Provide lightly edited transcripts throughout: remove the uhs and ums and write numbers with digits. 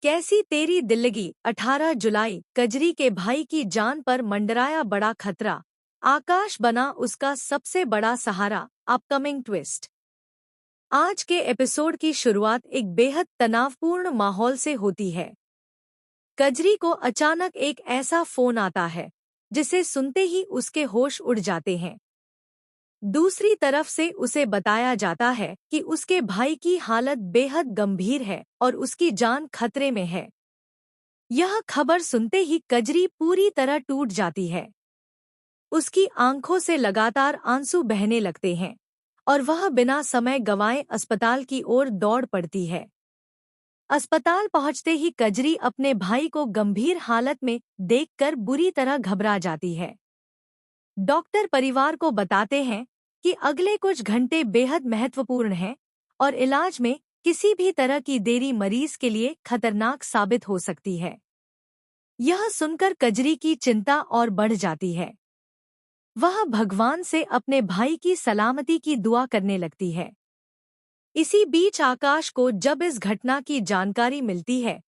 कैसी तेरी दिल्लगी। 18 जुलाई। कजरी के भाई की जान पर मंडराया बड़ा खतरा, आकाश बना उसका सबसे बड़ा सहारा। Upcoming twist. आज के एपिसोड की शुरुआत एक बेहद तनावपूर्ण माहौल से होती है। कजरी को अचानक एक ऐसा फोन आता है जिसे सुनते ही उसके होश उड़ जाते हैं। दूसरी तरफ से उसे बताया जाता है कि उसके भाई की हालत बेहद गंभीर है और उसकी जान खतरे में है। यह खबर सुनते ही कजरी पूरी तरह टूट जाती है। उसकी आंखों से लगातार आंसू बहने लगते हैं और वह बिना समय गंवाए अस्पताल की ओर दौड़ पड़ती है। अस्पताल पहुंचते ही कजरी अपने भाई को गंभीर हालत में देखकर बुरी तरह घबरा जाती है। डॉक्टर परिवार को बताते हैं कि अगले कुछ घंटे बेहद महत्वपूर्ण हैं और इलाज में किसी भी तरह की देरी मरीज के लिए खतरनाक साबित हो सकती है। यह सुनकर कजरी की चिंता और बढ़ जाती है। वह भगवान से अपने भाई की सलामती की दुआ करने लगती है। इसी बीच आकाश को जब इस घटना की जानकारी मिलती है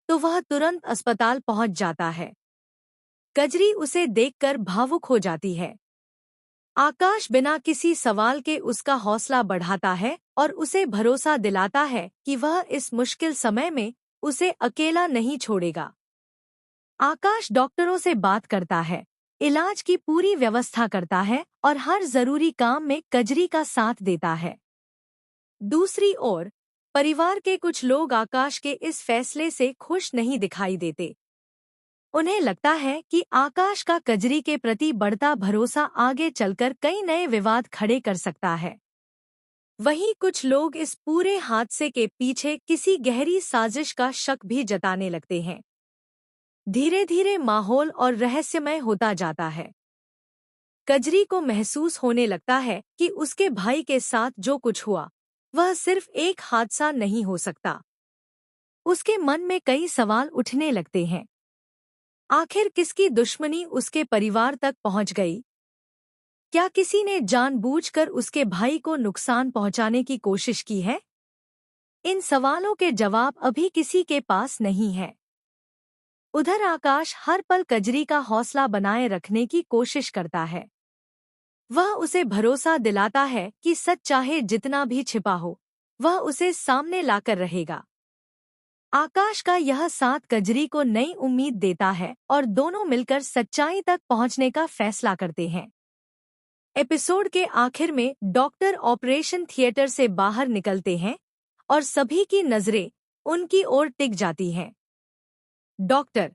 तो वह तुरंत अस्पताल पहुंच जाता है। कजरी उसे देखकर भावुक हो जाती है। आकाश बिना किसी सवाल के उसका हौसला बढ़ाता है और उसे भरोसा दिलाता है कि वह इस मुश्किल समय में उसे अकेला नहीं छोड़ेगा। आकाश डॉक्टरों से बात करता है, इलाज की पूरी व्यवस्था करता है और हर जरूरी काम में कजरी का साथ देता है। दूसरी ओर परिवार के कुछ लोग आकाश के इस फैसले से खुश नहीं दिखाई देते। उन्हें लगता है कि आकाश का कजरी के प्रति बढ़ता भरोसा आगे चलकर कई नए विवाद खड़े कर सकता है। वहीं कुछ लोग इस पूरे हादसे के पीछे किसी गहरी साजिश का शक भी जताने लगते हैं। धीरे धीरे माहौल और रहस्यमय होता जाता है। कजरी को महसूस होने लगता है कि उसके भाई के साथ जो कुछ हुआ वह सिर्फ एक हादसा नहीं हो सकता। उसके मन में कई सवाल उठने लगते हैं। आखिर किसकी दुश्मनी उसके परिवार तक पहुंच गई? क्या किसी ने जानबूझकर उसके भाई को नुकसान पहुंचाने की कोशिश की है? इन सवालों के जवाब अभी किसी के पास नहीं है। उधर आकाश हर पल कजरी का हौसला बनाए रखने की कोशिश करता है। वह उसे भरोसा दिलाता है कि सच चाहे जितना भी छिपा हो, वह उसे सामने लाकर रहेगा। आकाश का यह साथ कजरी को नई उम्मीद देता है और दोनों मिलकर सच्चाई तक पहुंचने का फैसला करते हैं। एपिसोड के आखिर में डॉक्टर ऑपरेशन थिएटर से बाहर निकलते हैं और सभी की नजरें उनकी ओर टिक जाती हैं। डॉक्टर